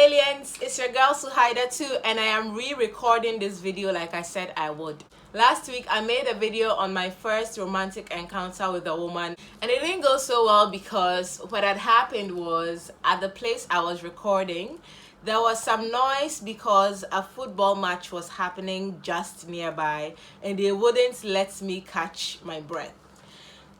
aliens, it's your girl Suhaida too, and I am re-recording this video like I said I would. Last week I made a video on my first romantic encounter with a woman, and it didn't go so well because what had happened was at the place I was recording there was some noise because a football match was happening just nearby and they wouldn't let me catch my breath.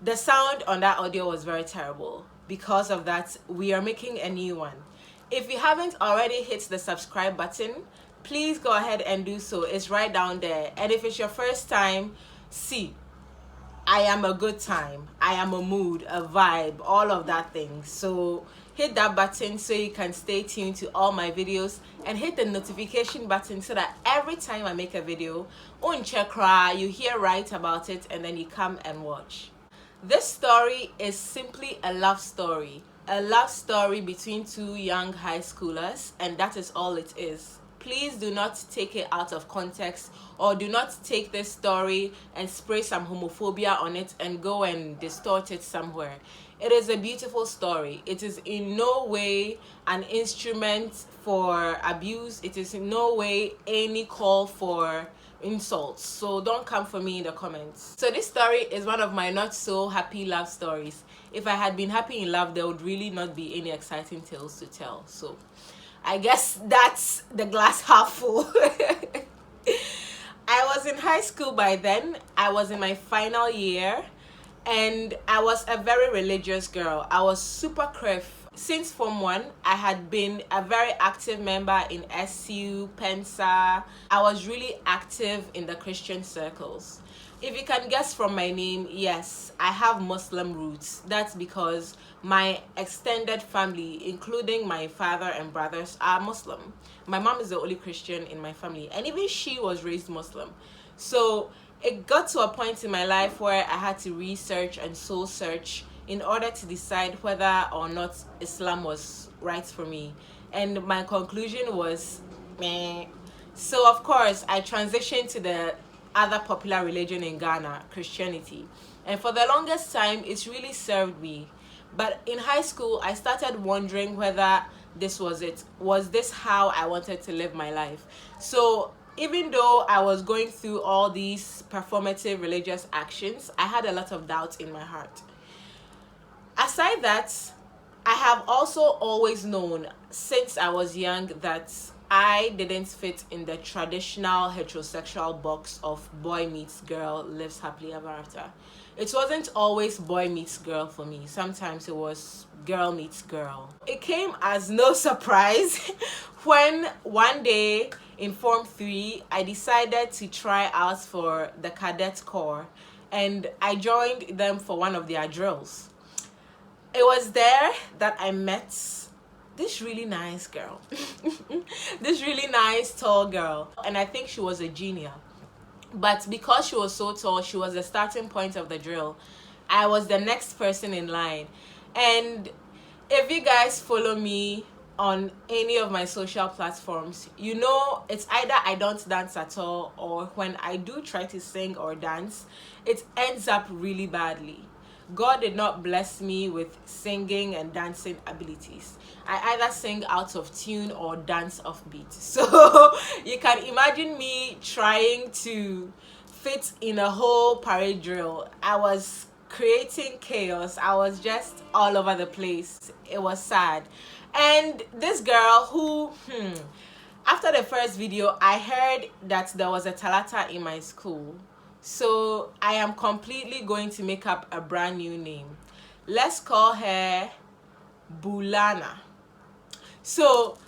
The sound on that audio was very terrible. Because of that, we are making a new one. If you haven't already hit the subscribe button, please go ahead and do so. It's right down there. And if it's your first time, see, I am a good time, I am a mood, a vibe, all of that thing. So hit that button so you can stay tuned to all my videos, and hit the notification button so that every time I make a video, you hear right about it and then you come and watch. This story is simply a love story between two young high schoolers, and that is all it is. Please do not take it out of context, or do not take this story and spray some homophobia on it and go and distort it somewhere. It is a beautiful story. It is in no way an instrument for abuse. It is in no way any call for insults. So don't come for me in the comments. So this story is one of my not so happy love stories. If I had been happy in love, there would really not be any exciting tales to tell. So I guess that's the glass half full. I was in high school by then. I was in my final year and I was a very religious girl. I was super crif. Since Form 1, I had been a very active member in SU, Pensa. I was really active in the Christian circles. If you can guess from my name, yes, I have Muslim roots. That's because my extended family, including my father and brothers, are Muslim. My mom is the only Christian in my family, and even she was raised Muslim. So it got to a point in my life where I had to research and soul search in order to decide whether or not Islam was right for me. And my conclusion was, meh. So of course, I transitioned to the other popular religion in Ghana, Christianity. And for the longest time, it's really served me. But in high school, I started wondering whether this was it. Was this how I wanted to live my life? So even though I was going through all these performative religious actions, I had a lot of doubt in my heart. Aside that, I have also always known since I was young that I didn't fit in the traditional heterosexual box of boy meets girl, lives happily ever after. It wasn't always boy meets girl for me. Sometimes it was girl meets girl. It came as no surprise when one day in Form 3, I decided to try out for the Cadet Corps, and I joined them for one of their drills. It was there that I met this really nice girl. This really nice tall girl, and I think she was a junior. But because she was so tall, she was the starting point of the drill. I was the next person in line. And if you guys follow me on any of my social platforms, you know it's either I don't dance at all, or when I do try to sing or dance, it ends up really badly. God did not bless me with singing and dancing abilities. I either sing out of tune or dance off beat. So you can imagine me trying to fit in a whole parade drill. I was creating chaos. I was just all over the place. It was sad. And this girl who, after the first video, I heard that there was a Talata in my school. So I am completely going to make up a brand new name. Let's call her Bulana. So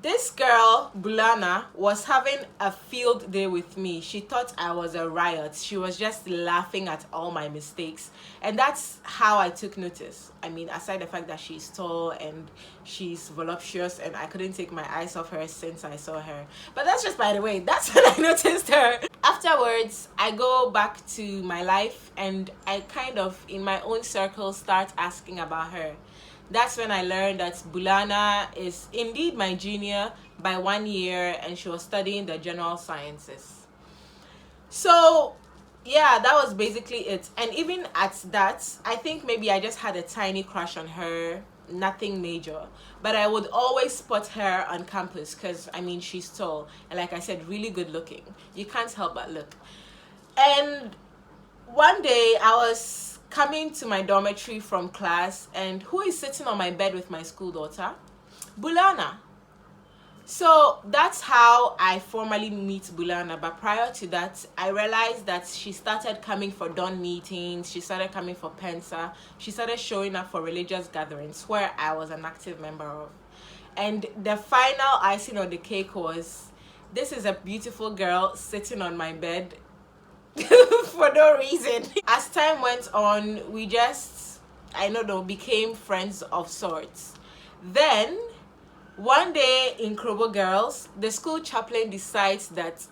this girl, Bulana, was having a field day with me. She thought I was a riot. She was just laughing at all my mistakes. And that's how I took notice. I mean, aside the fact that she's tall and she's voluptuous and I couldn't take my eyes off her since I saw her. But that's just by the way. That's when I noticed her. Afterwards, I go back to my life and I kind of, in my own circle, start asking about her. That's when I learned that Bulana is indeed my junior by 1 year, and she was studying the general sciences. So yeah, that was basically it. And even at that, I think maybe I just had a tiny crush on her. nothing major. But I would always spot her on campus because, I mean, she's tall. And like I said, really good looking. You can't help but look. And one day I was coming to my dormitory from class, and who is sitting on my bed with my school daughter? Bulana. So that's how I formally meet Bulana. But prior to that, I realized that she started coming for dawn meetings, she started coming for Pensa, she started showing up for religious gatherings where I was an active member of. And the final icing on the cake was, this is a beautiful girl sitting on my bed for no reason. As time went on, we just, I don't know, became friends of sorts. Then one day in Krobo Girls, the school chaplain decides that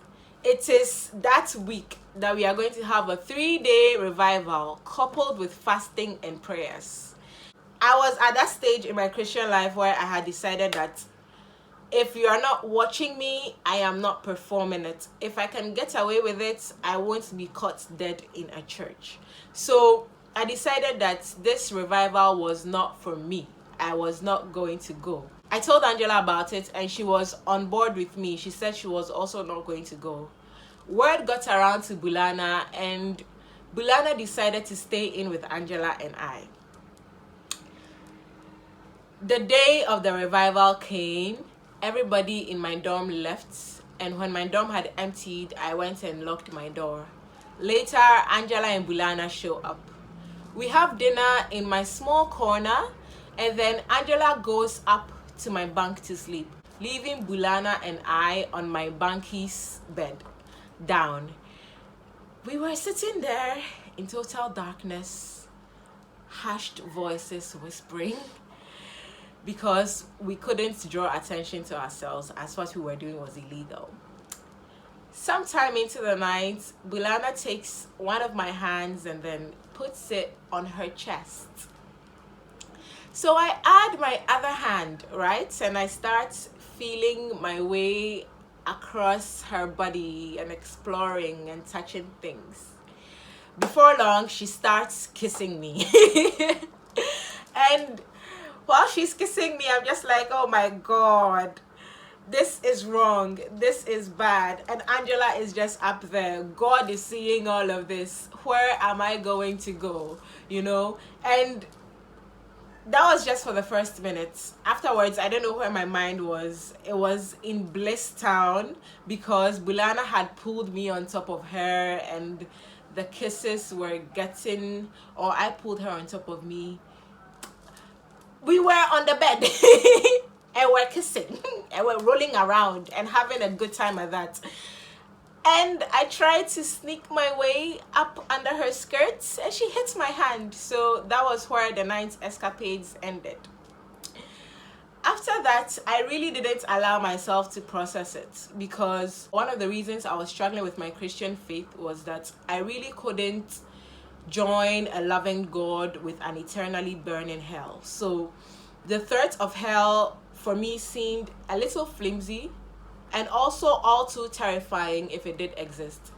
it is that week that we are going to have a 3-day revival coupled with fasting and prayers. I was at that stage in my Christian life where I had decided that if you are not watching me, I am not performing it. If I can get away with it, I won't be caught dead in a church. So I decided that this revival was not for me. I was not going to go. I told Angela about it and she was on board with me. She said she was also not going to go. Word got around to Bulana, and Bulana decided to stay in with Angela and I. The day of the revival came. Everybody in my dorm left, and when my dorm had emptied, I went and locked my door. Later, Angela and Bulana show up. We have dinner in my small corner, and then Angela goes up to my bunk to sleep, leaving Bulana and I on my bunky's bed, down. We were sitting there in total darkness, hushed voices whispering, because we couldn't draw attention to ourselves as what we were doing was illegal. Sometime into the night, Bulana takes one of my hands and then puts it on her chest. So I add my other hand, right? And I start feeling my way across her body and exploring and touching things. Before long, she starts kissing me. And while she's kissing me, I'm just like, oh my God, this is wrong. This is bad. And Angela is just up there. God is seeing all of this. Where am I going to go? You know? And that was just for the first minutes. Afterwards, I don't know where my mind was. It was in Bliss Town because Bulana had pulled me on top of her and the kisses were getting, or I pulled her on top of me. We were on the bed and we're kissing and we're rolling around and having a good time at that. And I tried to sneak my way up under her skirts and she hit my hand. So that was where the night's escapades ended. After that, I really didn't allow myself to process it, because one of the reasons I was struggling with my Christian faith was that I really couldn't join a loving God with an eternally burning hell. So the threat of hell for me seemed a little flimsy and also all too terrifying if it did exist.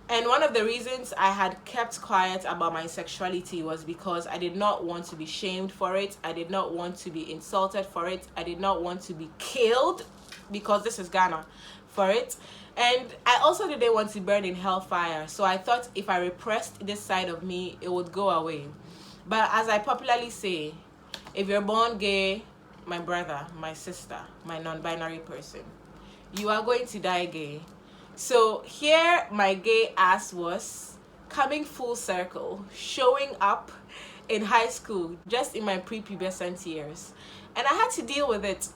And one of the reasons I had kept quiet about my sexuality was because I did not want to be shamed for it. I did not want to be insulted for it. I did not want to be killed, because this is Ghana, for it. And I also didn't want to burn in hellfire. So I thought if I repressed this side of me, it would go away. But as I popularly say, if you're born gay, my brother, my sister, my non-binary person, you are going to die gay. So here my gay ass was coming full circle, showing up in high school, just in my prepubescent years. And I had to deal with it.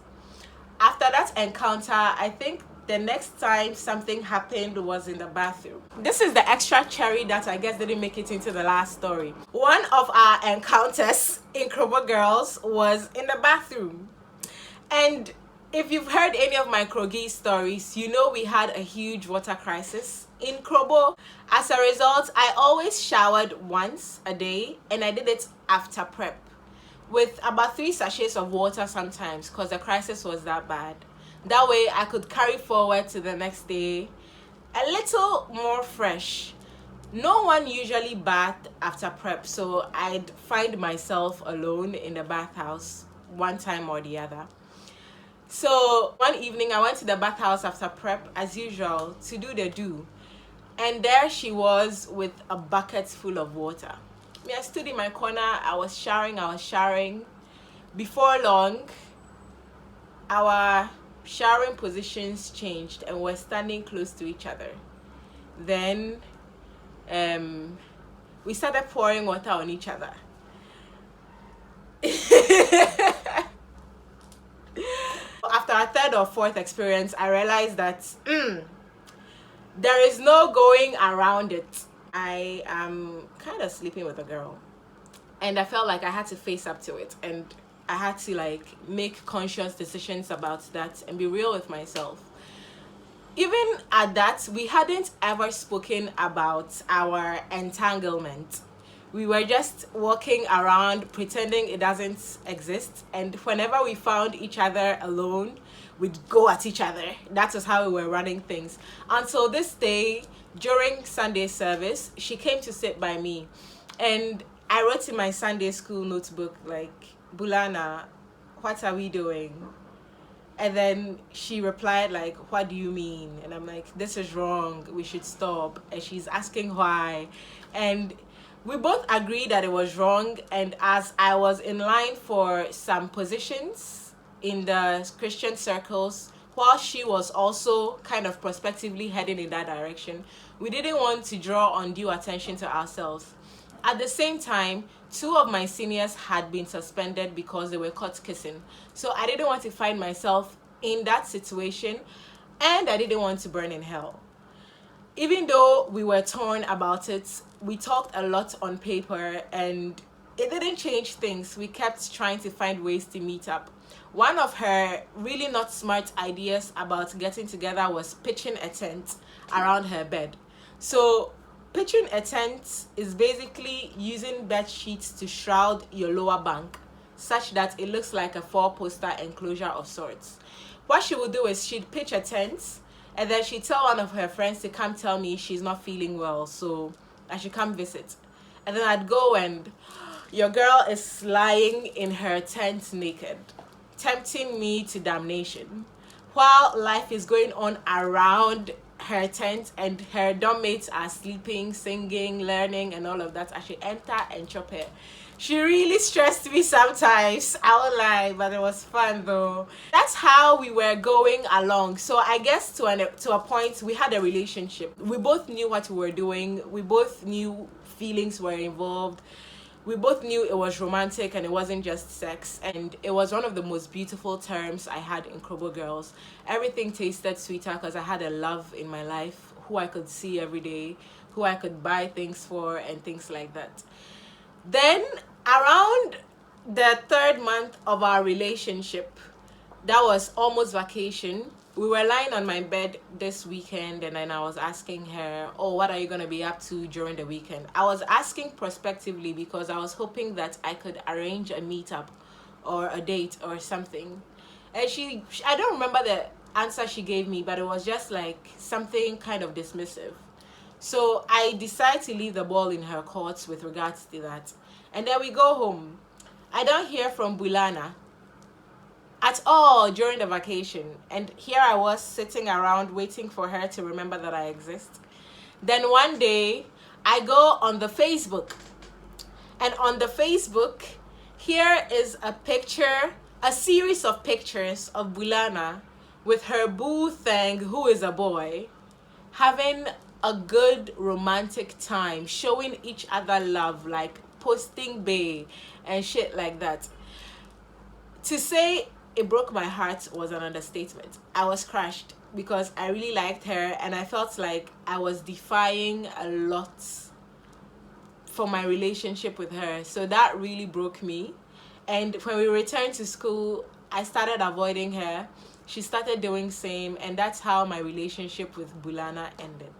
After that encounter, I think the next time something happened was in the bathroom. This is the extra cherry that I guess didn't make it into the last story. One of our encounters in Krobo Girls was in the bathroom. And if you've heard any of my Krogi stories, you know we had a huge water crisis in Krobo. As a result, I always showered once a day, and I did it after prep with about 3 sachets of water sometimes, because the crisis was that bad. That way I could carry forward to the next day a little more fresh. No one usually bathed after prep, so I'd find myself alone in the bathhouse one time or the other. So one evening I went to the bathhouse after prep as usual to do the do. And there she was with a bucket full of water. Me, I stood in my corner, I was showering. Before long, our showering positions changed and we're standing close to each other. Then we started pouring water on each other. After our third or fourth experience, I realized that there is no going around it. I am kind of sleeping with a girl, and I felt like I had to face up to it, and I had to like make conscious decisions about that and be real with myself. Even at that, we hadn't ever spoken about our entanglement. We were just walking around pretending it doesn't exist, and whenever we found each other alone, we'd go at each other. That is how we were running things. Until this day, during Sunday service, she came to sit by me, and I wrote in my Sunday school notebook, like, Bulana, what are we doing? And then she replied, like, what do you mean? And I'm like, this is wrong, we should stop. And she's asking why. And we both agreed that it was wrong. And as I was in line for some positions in the Christian circles, while she was also kind of prospectively heading in that direction, we didn't want to draw undue attention to ourselves. At the same time, 2 of my seniors had been suspended because they were caught kissing. So I didn't want to find myself in that situation, and I didn't want to burn in hell. Even though we were torn about it, we talked a lot on paper, and it didn't change things. We kept trying to find ways to meet up. One of her really not smart ideas about getting together was pitching a tent around her bed. So pitching a tent is basically using bed sheets to shroud your lower bunk such that it looks like a 4-poster enclosure of sorts. What she would do is she'd pitch a tent, and then she'd tell one of her friends to come tell me she's not feeling well, so I should come visit. And then I'd go, and your girl is lying in her tent naked, tempting me to damnation, while life is going on around her tent and her dorm mates are sleeping, singing, learning, and all of that. I should enter and chop her. She really stressed me sometimes, I won't lie, but it was fun though. That's how we were going along. So I guess to a point, we had a relationship. We both knew what we were doing. We both knew feelings were involved. We both knew it was romantic and it wasn't just sex, and it was one of the most beautiful terms I had in Krobo Girls. Everything tasted sweeter because I had a love in my life who I could see every day, who I could buy things for, and things like that. Then around the 3rd month of our relationship, that was almost vacation, we were lying on my bed this weekend, and then I was asking her, oh, what are you going to be up to during the weekend? I was asking prospectively because I was hoping that I could arrange a meetup or a date or something. And I don't remember the answer she gave me, but it was just like something kind of dismissive. So I decided to leave the ball in her court with regards to that. And then we go home. I don't hear from Bulana at all during the vacation, and here I was sitting around waiting for her to remember that I exist. Then one day I go on the Facebook, and on the Facebook here is a picture, a series of pictures of Bulana with her boo thing, who is a boy, having a good romantic time, showing each other love, like posting bae and shit like that. To say it broke my heart was an understatement. I was crushed because I really liked her, and I felt like I was defying a lot for my relationship with her. So that really broke me. And when we returned to school, I started avoiding her. She started doing same, and that's how my relationship with Bulana ended.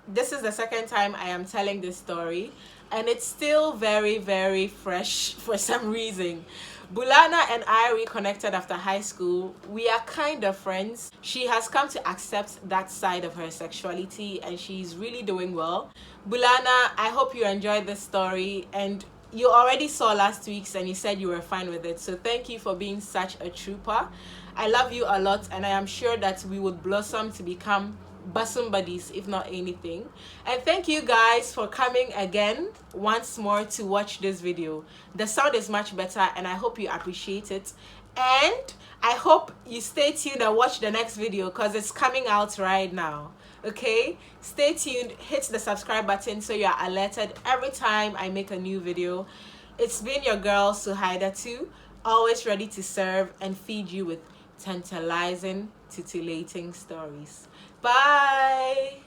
This is the 2nd time I am telling this story, and it's still very, very fresh for some reason. Bulana and I reconnected after high school. We are kind of friends. She has come to accept that side of her sexuality, and she's really doing well. Bulana, I hope you enjoyed this story, and you already saw last week's and you said you were fine with it. So thank you for being such a trooper. I love you a lot, and I am sure that we would blossom to become bosom buddies, if not anything. And thank you guys for coming again once more to watch this video. The sound is much better, and I hope you appreciate it. And I hope you stay tuned and watch the next video, because it's coming out right now. Okay, stay tuned, hit the subscribe button so you are alerted every time I make a new video. It's been your girl Suhaida too, always ready to serve and feed you with tantalizing, titillating stories. Bye.